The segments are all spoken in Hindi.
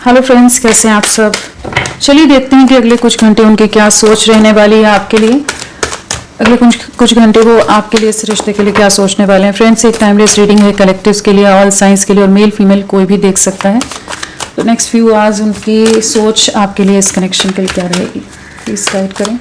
हेलो फ्रेंड्स, कैसे हैं आप सब। चलिए देखते हैं कि अगले कुछ घंटे उनकी क्या सोच रहने वाली है आपके लिए। अगले कुछ घंटे वो आपके लिए इस रिश्ते के लिए क्या सोचने वाले हैं। फ्रेंड्स, एक टाइमलेस रीडिंग है, कलेक्टिव्स के लिए, ऑल साइंस के लिए, और मेल फीमेल कोई भी देख सकता है। तो नेक्स्ट फ्यू आवर्स उनकी सोच आपके लिए इस कनेक्शन के लिए क्या रहेगी, प्लीज़ गाइड करें।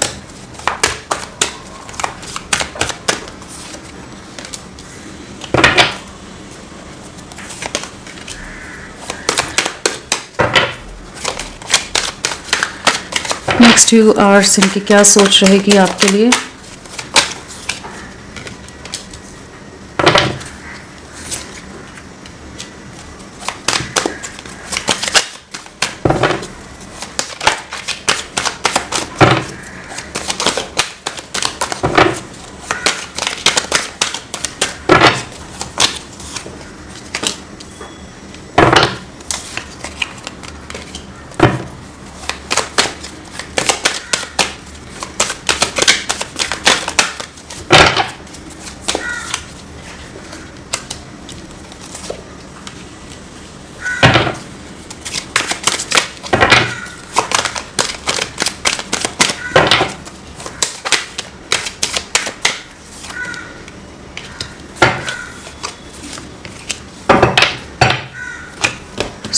नेक्स्ट फ्यू आवर्स इनकी क्या सोच रहेगी आपके लिए।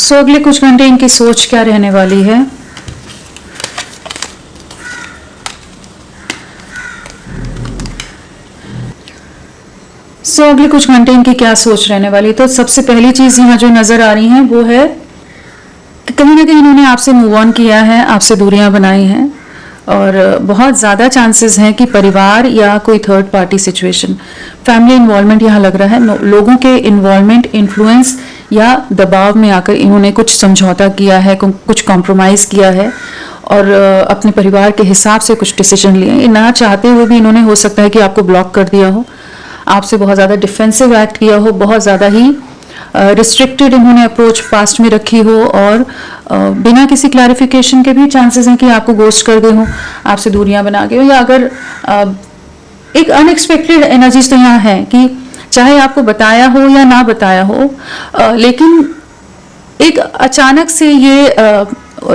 अगले कुछ घंटे इनकी सोच क्या रहने वाली है। अगले कुछ घंटे इनकी क्या सोच रहने वाली है। तो सबसे पहली चीज यहाँ जो नजर आ रही है वो है कि कहीं ना कहीं इन्होंने आपसे मूव ऑन किया है, आपसे दूरियां बनाई हैं, और बहुत ज़्यादा चांसेस हैं कि परिवार या कोई third party situation, family involvement यहाँ लग रहा है। लोगों के इन्वॉल्वमेंट, इन्फ्लुएंस या दबाव में आकर इन्होंने कुछ समझौता किया है, कुछ कॉम्प्रोमाइज़ किया है, और अपने परिवार के हिसाब से कुछ डिसीजन लिए। ना चाहते हुए भी इन्होंने हो सकता है कि आपको ब्लॉक कर दिया हो, आपसे बहुत ज़्यादा डिफेंसिव एक्ट किया हो, बहुत ज़्यादा ही रिस्ट्रिक्टेड इन्होंने अप्रोच पास्ट में रखी हो, और बिना किसी क्लैरिफिकेशन के भी चांसेस हैं कि आपको गोस्ट कर गए हो, आपसे दूरियां बना गए हो, या अगर एक अनएक्सपेक्टेड एनर्जीज तो यहाँ है कि चाहे आपको बताया हो या ना बताया हो, लेकिन एक अचानक से ये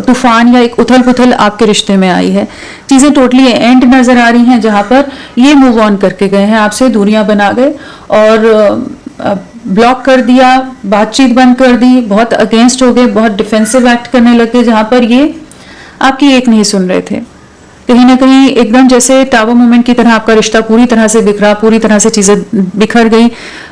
तूफान या एक उथल पुथल आपके रिश्ते में आई है। चीज़ें टोटली एंड नज़र आ रही हैं, जहाँ पर ये मूव ऑन करके गए हैं, आपसे दूरियां बना गए और ब्लॉक कर दिया, बातचीत बंद कर दी, बहुत अगेंस्ट हो गए, बहुत डिफेंसिव एक्ट करने लगे, जहाँ पर ये आपकी एक नहीं सुन रहे थे। कहीं ना कहीं एकदम जैसे टावर मूवमेंट की तरह आपका रिश्ता पूरी तरह से बिखरा, पूरी तरह से चीज़ें बिखर गई,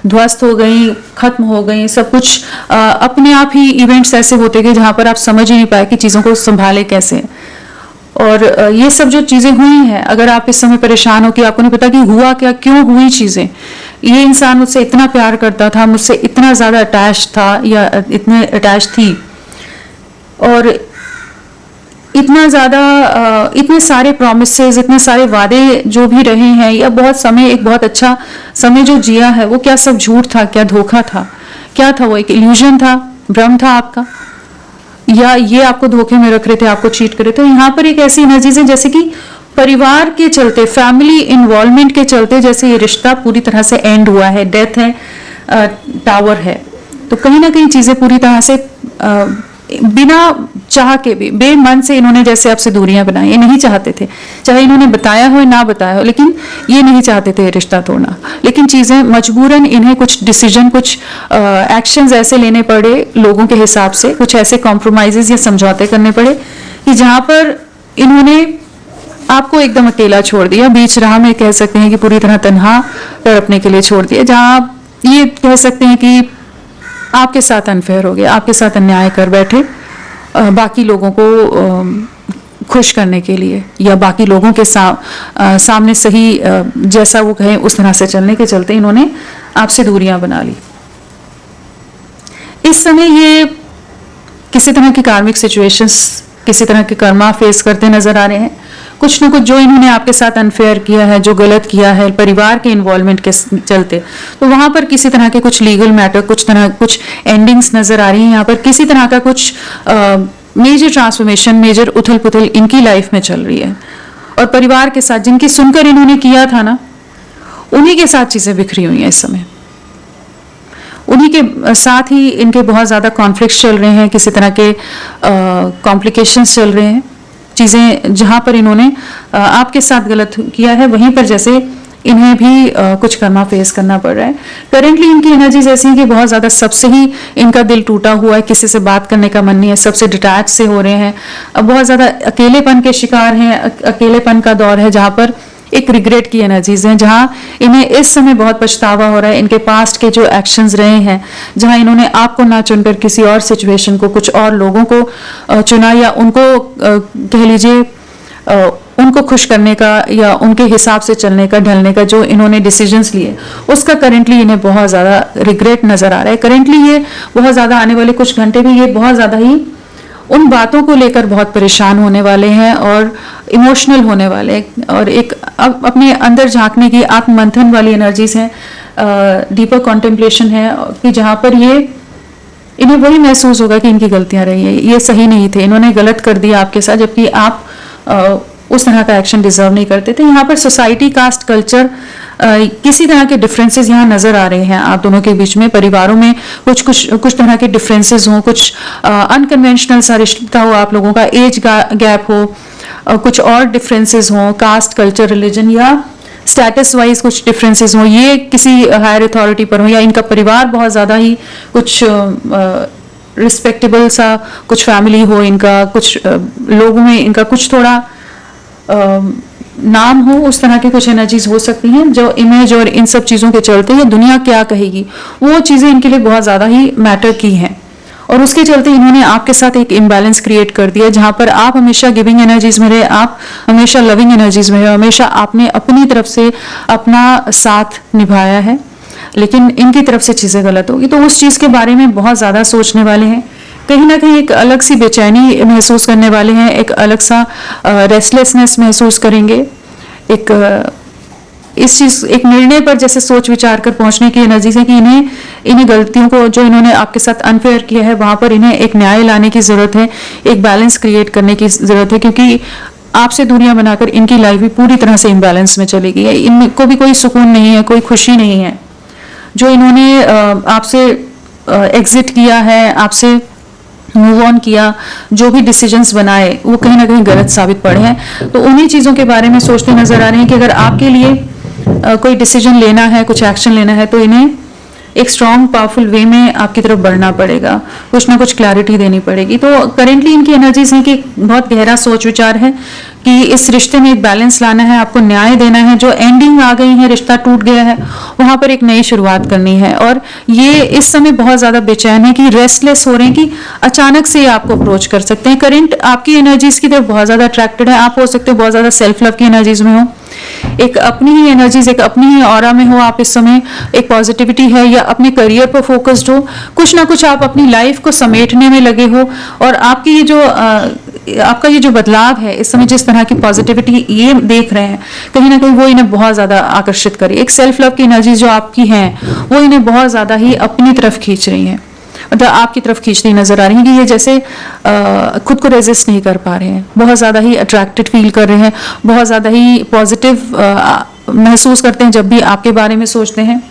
ध्वस्त हो गई, खत्म हो गई, सब कुछ अपने आप ही इवेंट्स ऐसे होते गए जहाँ पर आप समझ ही नहीं पाए कि चीज़ों को संभाले कैसे। और ये सब जो चीज़ें हुई हैं, अगर आप इस समय परेशान हो कि आपको नहीं पता कि हुआ क्या, क्यों हुई चीज़ें, ये इंसान मुझसे इतना प्यार करता था, मुझसे इतना ज़्यादा अटैच था या इतने अटैच थी, और इतना ज़्यादा इतने सारे प्रॉमिसेस, इतने सारे वादे जो भी रहे हैं, या बहुत समय, एक बहुत अच्छा समय जो जिया है, वो क्या सब झूठ था, क्या धोखा था, क्या था वो, एक इल्यूजन था, भ्रम था आपका, या ये आपको धोखे में रख रहे थे, आपको चीट कर रहे थे। यहाँ पर एक ऐसी एनर्जीज है जैसे कि परिवार के चलते, फैमिली इन्वॉल्वमेंट के चलते जैसे ये रिश्ता पूरी तरह से एंड हुआ है, डेथ है, टावर है। तो कहीं ना कहीं चीज़ें पूरी तरह से बिना चाह के भी, बेमन से इन्होंने जैसे आपसे दूरियां बनाई। ये नहीं चाहते थे, चाहे इन्होंने बताया हो या ना बताया हो, लेकिन ये नहीं चाहते थे रिश्ता तोड़ना, लेकिन चीज़ें मजबूरन इन्हें कुछ डिसीजन, कुछ एक्शंस ऐसे लेने पड़े लोगों के हिसाब से, कुछ ऐसे कॉम्प्रोमाइजेस या समझौते करने पड़े कि जहाँ पर इन्होंने आपको एकदम अकेला छोड़ दिया, बीच राह में कह सकते हैं कि पूरी तरह तन्हा तड़पने के लिए छोड़ दिया, जहाँ आप ये कह सकते हैं कि आपके साथ अनफेयर हो गया, आपके साथ अन्याय कर बैठे, बाकी लोगों को खुश करने के लिए, या बाकी लोगों के सामने सही जैसा वो कहें उस तरह से चलने के चलते इन्होंने आपसे दूरियां बना ली। इस समय ये किसी तरह की कार्मिक सिचुएशंस, किसी तरह के कर्मा फेस करते नजर आ रहे हैं। कुछ न कुछ जो इन्होंने आपके साथ अनफेयर किया है, जो गलत किया है परिवार के इन्वॉल्वमेंट के चलते, तो वहाँ पर किसी तरह के कुछ लीगल मैटर, कुछ एंडिंग्स नज़र आ रही हैं। यहाँ पर किसी तरह का कुछ मेजर ट्रांसफॉर्मेशन, मेजर उथल पुथल इनकी लाइफ में चल रही है, और परिवार के साथ जिनकी सुनकर इन्होंने किया था ना, उन्हीं के साथ चीज़ें बिखरी हुई हैं इस समय। उन्हीं के साथ ही इनके बहुत ज़्यादा कॉन्फ्लिक्ट्स चल रहे हैं, किसी तरह के कॉम्प्लिकेशंस चल रहे हैं। चीज़ें जहाँ पर इन्होंने आपके साथ गलत किया है, वहीं पर जैसे इन्हें भी कुछ कर्मा फेस करना पड़ रहा है। करेंटली इनकी एनर्जीज ऐसी हैं कि बहुत ज़्यादा सबसे ही इनका दिल टूटा हुआ है, किसी से बात करने का मन नहीं है, सबसे डिटैच से हो रहे हैं, बहुत ज़्यादा अकेलेपन के शिकार हैं, अकेलेपन का दौर है, जहाँ पर एक रिग्रेट की एनर्जीज हैं, जहाँ इन्हें इस समय बहुत पछतावा हो रहा है इनके पास्ट के जो एक्शंस रहे हैं, जहाँ इन्होंने आपको ना चुनकर किसी और सिचुएशन को, कुछ और लोगों को चुना, या उनको कह लीजिए उनको खुश करने का या उनके हिसाब से चलने का, ढलने का जो इन्होंने डिसीजंस लिए, उसका करेंटली इन्हें बहुत ज़्यादा रिग्रेट नज़र आ रहा है। करेंटली ये बहुत ज़्यादा आने वाले कुछ घंटे भी ये बहुत ज़्यादा ही उन बातों को लेकर बहुत परेशान होने वाले हैं और इमोशनल होने वाले हैं, और एक अब अपने अंदर झांकने की आत्ममंथन वाली एनर्जीज हैं, डीपर कॉन्टेम्पलेशन है, कि जहाँ पर ये इन्हें वही महसूस होगा कि इनकी गलतियां रही है, ये सही नहीं थे, इन्होंने गलत कर दिया आपके साथ, जबकि आप उस तरह का एक्शन डिजर्व नहीं करते थे। यहाँ पर सोसाइटी, कास्ट, कल्चर, किसी तरह के डिफरेंसेस यहाँ नजर आ रहे हैं आप दोनों के बीच में। परिवारों में कुछ तरह के डिफरेंसेस हों, कुछ अनकन्वेंशनल सा रिश्ता हो आप लोगों का, एज गैप हो, कुछ और डिफरेंसेस हों, कास्ट, कल्चर, रिलीजन या स्टेटस वाइज कुछ डिफरेंसेस हों, ये किसी हायर अथॉरिटी पर हो, या इनका परिवार बहुत ज़्यादा ही कुछ रिस्पेक्टेबल सा कुछ फैमिली हो, इनका कुछ लोगों में इनका कुछ थोड़ा नाम हो, उस तरह की कुछ एनर्जीज हो सकती हैं, जो इमेज और इन सब चीज़ों के चलते ये दुनिया क्या कहेगी, वो चीज़ें इनके लिए बहुत ज़्यादा ही मैटर की हैं, और उसके चलते इन्होंने आपके साथ एक इम्बैलेंस क्रिएट कर दिया, जहाँ पर आप हमेशा गिविंग एनर्जीज में रहे, आप हमेशा लविंग एनर्जीज में रहे, हमेशा आपने अपनी तरफ से अपना साथ निभाया है, लेकिन इनकी तरफ से चीज़ें गलत होगी, तो उस चीज़ के बारे में बहुत ज़्यादा सोचने वाले हैं, कहीं ना कहीं एक अलग सी बेचैनी महसूस करने वाले हैं, एक अलग सा रेस्टलेसनेस महसूस करेंगे, एक इस चीज, एक निर्णय पर जैसे सोच विचार कर पहुंचने की एनर्जी है कि इन्हें गलतियों को जो इन्होंने आपके साथ अनफेयर किया है, वहां पर इन्हें एक न्याय लाने की जरूरत है, एक बैलेंस क्रिएट करने की जरूरत है, क्योंकि आपसे दूरियां बनाकर इनकी लाइफ भी पूरी तरह से इम्बैलेंस में चली गई है, इनको भी कोई सुकून नहीं है, कोई खुशी नहीं है। जो इन्होंने आपसे एग्जिट किया है, आपसे मूव ऑन किया, जो भी डिसीजंस बनाए वो कहीं ना कहीं गलत साबित पड़े हैं, तो उन्हीं चीज़ों के बारे में सोचते नजर आ रहे हैं कि अगर आपके लिए कोई डिसीजन लेना है, कुछ एक्शन लेना है, तो इन्हें एक स्ट्रॉन्ग पावरफुल वे में आपकी तरफ बढ़ना पड़ेगा, कुछ ना कुछ क्लैरिटी देनी पड़ेगी। तो करेंटली इनकी एनर्जीज हैं कि बहुत गहरा सोच विचार है कि इस रिश्ते में एक बैलेंस लाना है, आपको न्याय देना है, जो एंडिंग आ गई है, रिश्ता टूट गया है, वहां पर एक नई शुरुआत करनी है, और ये इस समय बहुत ज्यादा बेचैन है कि रेस्टलेस हो रहे हैं कि अचानक से आपको अप्रोच कर सकते हैं। करंट आपकी एनर्जीज की तरफ बहुत ज्यादा अट्रैक्टेड है, आप हो सकते हो बहुत ज्यादा सेल्फ लव की एनर्जीज में हो, एक अपनी ही एनर्जीज, एक अपनी ही ऑरा में हो आप इस समय, एक पॉजिटिविटी है, या अपने करियर पर फोकस्ड हो, कुछ ना कुछ आप अपनी लाइफ को समेटने में लगे हो, और आपकी ये जो आपका ये जो बदलाव है इस समय, जिस तरह की पॉजिटिविटी ये देख रहे हैं, कहीं ना कहीं वो इन्हें बहुत ज्यादा आकर्षित करी। एक सेल्फ लव की एनर्जी जो आपकी है वो इन्हें बहुत ज्यादा ही अपनी तरफ खींच रही है, मतलब आपकी तरफ खींचती नजर आ रही है कि ये जैसे खुद को रेजिस्ट नहीं कर पा रहे हैं, बहुत ज़्यादा ही अट्रैक्टेड फील कर रहे हैं, बहुत ज़्यादा ही पॉजिटिव महसूस करते हैं जब भी आपके बारे में सोचते हैं,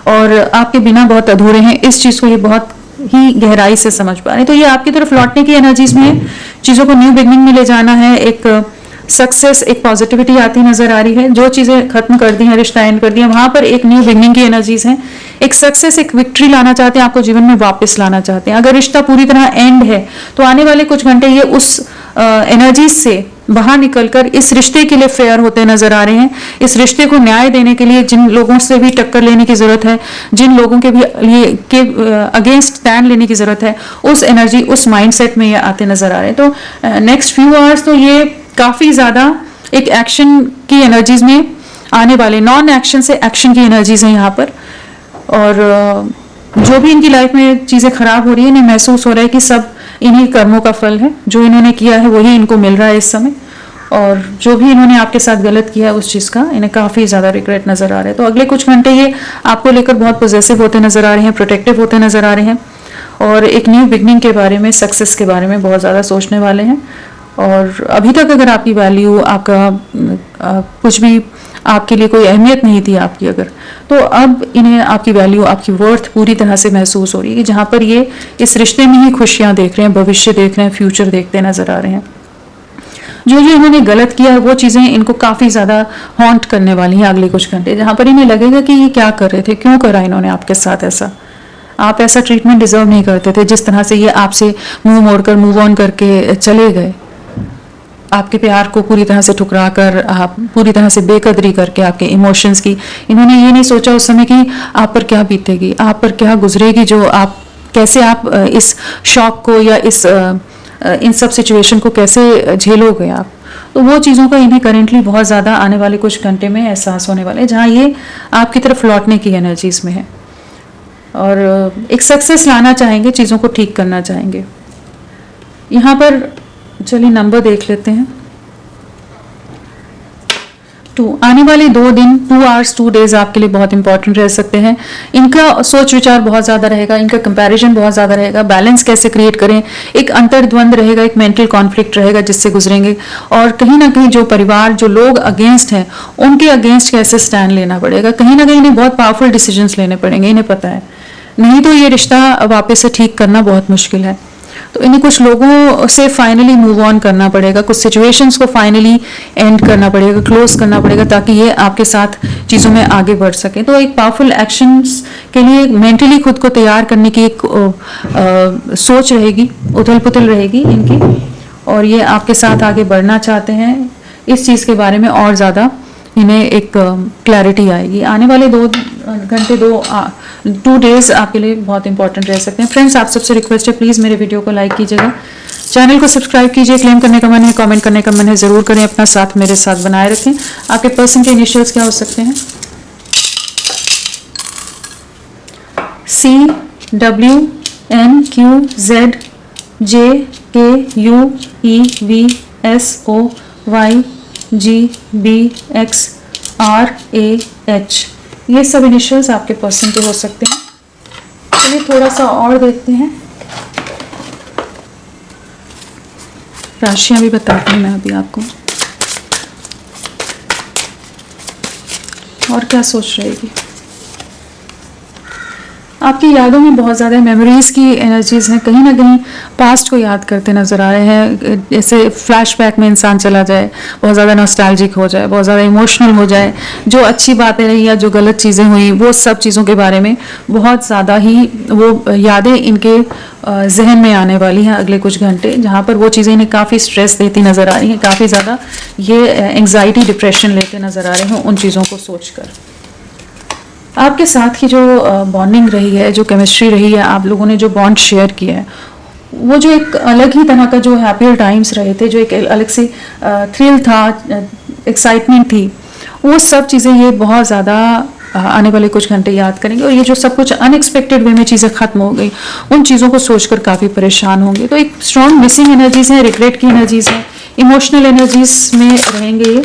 और आपके बिना बहुत अधूरे हैं, इस चीज़ को ये बहुत ही गहराई से समझ पा रहे हैं। तो ये आपकी तरफ लौटने की एनर्जीज में, चीज़ों को न्यू बिगनिंग में ले जाना है, एक सक्सेस, एक पॉजिटिविटी आती नजर आ रही है, जो चीज़ें खत्म कर दी हैं, रिश्ता एंड कर दिया, वहां पर एक न्यू बिगनिंग की एनर्जीज हैं, एक सक्सेस, एक विक्ट्री लाना चाहते हैं, आपको जीवन में वापस लाना चाहते हैं। अगर रिश्ता पूरी तरह एंड है तो आने वाले कुछ घंटे ये उस एनर्जीज से बाहर निकलकर इस रिश्ते के लिए फेयर होते नजर आ रहे हैं। इस रिश्ते को न्याय देने के लिए जिन लोगों से भी टक्कर लेने की जरूरत है, जिन लोगों के भी के अगेंस्ट स्टैंड लेने की जरूरत है, उस एनर्जी, उस माइंडसेट में ये आते नजर आ रहे हैं। तो नेक्स्ट फ्यू आवर्स तो ये काफी ज्यादा एक एक्शन की एनर्जीज में आने वाले, नॉन एक्शन से एक्शन की एनर्जीज है यहाँ पर, और जो भी इनकी लाइफ में चीजें खराब हो रही है, इन्हें महसूस हो रहा है कि सब इन्हीं कर्मों का फल है, जो इन्होंने किया है वही इनको मिल रहा है इस समय, और जो भी इन्होंने आपके साथ गलत किया है उस चीज का इन्हें काफी ज्यादा रिग्रेट नजर आ रहा है। तो अगले कुछ घंटे ये आपको लेकर बहुत पॉजिटिव होते नजर आ रहे हैं, प्रोटेक्टिव होते नजर आ रहे हैं, और एक न्यू बिगनिंग के बारे में, सक्सेस के बारे में बहुत ज्यादा सोचने वाले हैं, और अभी तक अगर आपकी वैल्यू, आपका कुछ भी आपके लिए कोई अहमियत नहीं थी आपकी अगर, तो अब इन्हें आपकी वैल्यू, आपकी वर्थ पूरी तरह से महसूस हो रही है कि जहाँ पर ये इस रिश्ते में ही खुशियाँ देख रहे हैं, भविष्य देख रहे हैं, फ्यूचर देखते नजर आ रहे हैं। जो जो इन्होंने गलत किया है वो चीज़ें इनको काफ़ी ज़्यादा हॉन्ट करने वाली हैं अगले कुछ घंटे, जहाँ पर इन्हें लगेगा कि ये क्या कर रहे थे, क्यों करा इन्होंने आपके साथ ऐसा, आप ऐसा ट्रीटमेंट डिजर्व नहीं करते थे जिस तरह से ये आपसे मुंह मोड़कर मूव ऑन करके चले गए, आपके प्यार को पूरी तरह से ठुकरा कर, आप पूरी तरह से बेकदरी करके आपके इमोशंस की। इन्होंने ये नहीं सोचा उस समय कि आप पर क्या बीतेगी, आप पर क्या गुजरेगी, जो आप कैसे आप इस शॉक को या इन सब सिचुएशन को कैसे झेलोगे आप। तो वो चीज़ों का इन्हें करेंटली बहुत ज़्यादा आने वाले कुछ घंटे में एहसास होने वाले हैं, जहाँ ये आपकी तरफ लौटने की एनर्जीज में है और एक सक्सेस लाना चाहेंगे, चीज़ों को ठीक करना चाहेंगे। यहाँ पर चलिए नंबर देख लेते हैं। 2 आने वाले 2 दिन, 2 आवर्स 2 डेज आपके लिए बहुत इंपॉर्टेंट रह सकते हैं। इनका सोच विचार बहुत ज़्यादा रहेगा, इनका कंपैरिजन बहुत ज़्यादा रहेगा, बैलेंस कैसे क्रिएट करें, एक अंतर्द्वंद रहेगा, एक मेंटल कॉन्फ्लिक्ट रहेगा जिससे गुजरेंगे, और कहीं ना कहीं जो परिवार, जो लोग अगेंस्ट हैं उनके अगेंस्ट कैसे स्टैंड लेना पड़ेगा। कहीं ना कहीं इन्हें बहुत पावरफुल डिसीजंस लेने पड़ेंगे, इन्हें पता है, नहीं तो ये रिश्ता वापस से ठीक करना बहुत मुश्किल है। तो इन्हें कुछ लोगों से फाइनली मूव ऑन करना पड़ेगा, कुछ सिचुएशंस को फाइनली एंड करना पड़ेगा, क्लोज करना पड़ेगा, ताकि ये आपके साथ चीज़ों में आगे बढ़ सके। तो एक पावरफुल एक्शंस के लिए मेंटली खुद को तैयार करने की एक सोच रहेगी, उथल पुथल रहेगी इनकी, और ये आपके साथ आगे बढ़ना चाहते हैं। इस चीज़ के बारे में और ज़्यादा इन्हें एक क्लैरिटी आएगी। आने वाले 2 घंटे, 2 डेज आपके लिए बहुत इंपॉर्टेंट रह सकते हैं। फ्रेंड्स, आप सबसे रिक्वेस्ट है, प्लीज़ मेरे वीडियो को लाइक कीजिएगा, चैनल को सब्सक्राइब कीजिए, क्लेम करने का मन है, कमेंट करने का मन है, ज़रूर करें, अपना साथ मेरे साथ बनाए रखें। आपके पर्सन के इनिशियल्स क्या हो सकते हैं? CWNQZJKUEVSOYGBXRAH, ये सब इनिशियल्स आपके पर्सन के हो सकते हैं। चलिए थोड़ा सा और देखते हैं, राशियां भी बताती हूँ मैं अभी आपको, और क्या सोच रहेगी। आपकी यादों में बहुत ज़्यादा मेमोरीज की एनर्जीज हैं, कहीं ना कहीं पास्ट को याद करते नजर आ रहे हैं, जैसे फ्लैशबैक में इंसान चला जाए, बहुत ज़्यादा नॉस्टैल्जिक हो जाए, बहुत ज़्यादा इमोशनल हो जाए, जो अच्छी बातें रही या जो गलत चीज़ें हुई वो सब चीज़ों के बारे में बहुत ज़्यादा ही वो यादें इनके जहन में आने वाली हैं अगले कुछ घंटे, जहाँ पर वो चीज़ें इन्हें काफ़ी स्ट्रेस देती नज़र आ रही हैं, काफ़ी ज़्यादा ये एंग्जाइटी, डिप्रेशन लेते नज़र आ रहे हैं उन चीज़ों को सोचकर। आपके साथ की जो बॉन्डिंग रही है, जो केमिस्ट्री रही है, आप लोगों ने जो बॉन्ड शेयर किया है, वो जो एक अलग ही तरह का जो हैप्पियर टाइम्स रहे थे, जो एक अलग से थ्रिल था, एक्साइटमेंट थी, वो सब चीज़ें ये बहुत ज़्यादा आने वाले कुछ घंटे याद करेंगे। और ये जो सब कुछ अनएक्सपेक्टेड वे में चीज़ें खत्म हो गई, उन चीज़ों को सोचकर काफ़ी परेशान होंगे। तो एक स्ट्रॉन्ग मिसिंग एनर्जीज हैं, रिग्रेट की एनर्जीज हैं, इमोशनल एनर्जीज में रहेंगे ये।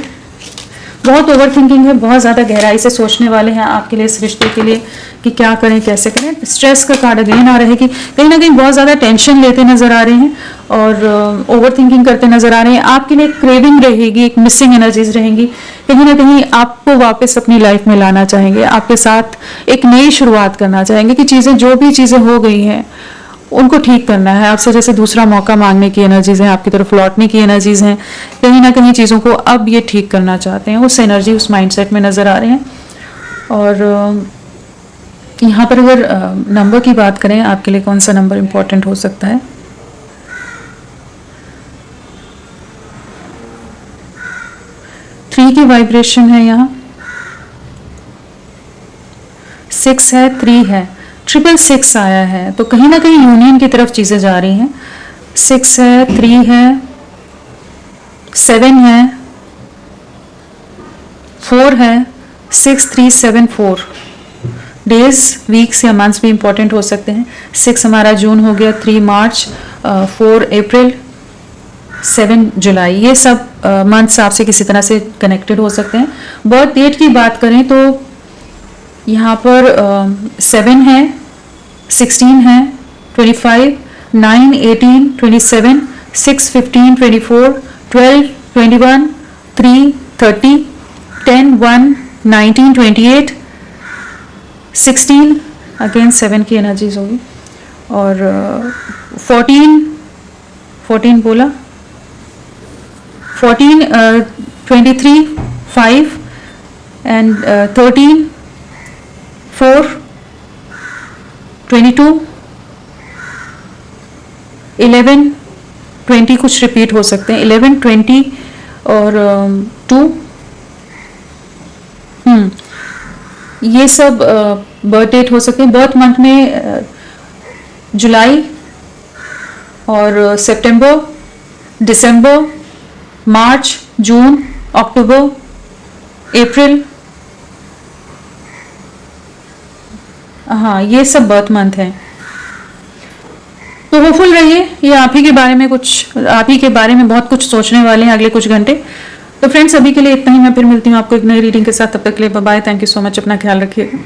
बहुत ओवर थिंकिंग है, बहुत ज़्यादा गहराई से सोचने वाले हैं आपके लिए, इस रिश्ते के लिए कि क्या करें, कैसे करें। स्ट्रेस का कार्ड अगेन आ रहा है कि कहीं ना कहीं बहुत ज़्यादा टेंशन लेते नज़र आ रहे हैं और ओवर थिंकिंग करते नज़र आ रहे हैं। आपके लिए क्रेविंग रहेगी, एक मिसिंग एनर्जीज रहेंगी, कहीं ना कहीं आपको वापस अपनी लाइफ में लाना चाहेंगे, आपके साथ एक नई शुरुआत करना चाहेंगे कि चीज़ें, जो भी चीज़ें हो गई हैं उनको ठीक करना है। आपसे जैसे दूसरा मौका मांगने की एनर्जीज हैं, आपकी तरफ लौटने की एनर्जीज हैं, कहीं ना कहीं चीज़ों को अब ये ठीक करना चाहते हैं, उस एनर्जी, उस माइंडसेट में नज़र आ रहे हैं। और यहाँ पर अगर नंबर की बात करें, आपके लिए कौन सा नंबर इम्पोर्टेंट हो सकता है? थ्री की वाइब्रेशन है, यहाँ 6 है, 3 है, 666 आया है, तो कहीं ना कहीं यूनियन की तरफ चीज़ें जा रही हैं। 6 है, 3 है, 7 है, 4 है, 6, 3, 7, 4। डेज, वीक्स या मंथ्स भी इंपॉर्टेंट हो सकते हैं। 6 हमारा जून हो गया, 3 मार्च, 4 अप्रैल, 7 जुलाई, ये सब मंथ्स आपसे किसी तरह से कनेक्टेड हो सकते हैं। बर्थ डेट की बात करें तो यहाँ पर 7 है, 16 है, 25, 9, 18, 27, 6, 15, 24, 12, 21, 3, 30, 10, 1, 19, 28, 16, अगेन 7 की एनर्जीज होगी, और 14 बोला, 14, 23, 5 एंड 13, 4, 22, 11, 20 कुछ रिपीट हो सकते हैं, 11, 20 और 2, ये सब बर्थ डेट हो सकते हैं। बर्थ मंथ में जुलाई और सितंबर, दिसंबर, मार्च, जून, अक्टूबर, अप्रैल, हाँ ये सब बर्थ मंथ हैं। तो होपफुल रहिए, ये आप ही के बारे में बहुत कुछ सोचने वाले हैं अगले कुछ घंटे। तो फ्रेंड्स, अभी के लिए इतना ही। मैं फिर मिलती हूँ आपको एक नई रीडिंग के साथ। तब तक के लिए bye bye. Thank you so much. अपना ख्याल रखिएगा।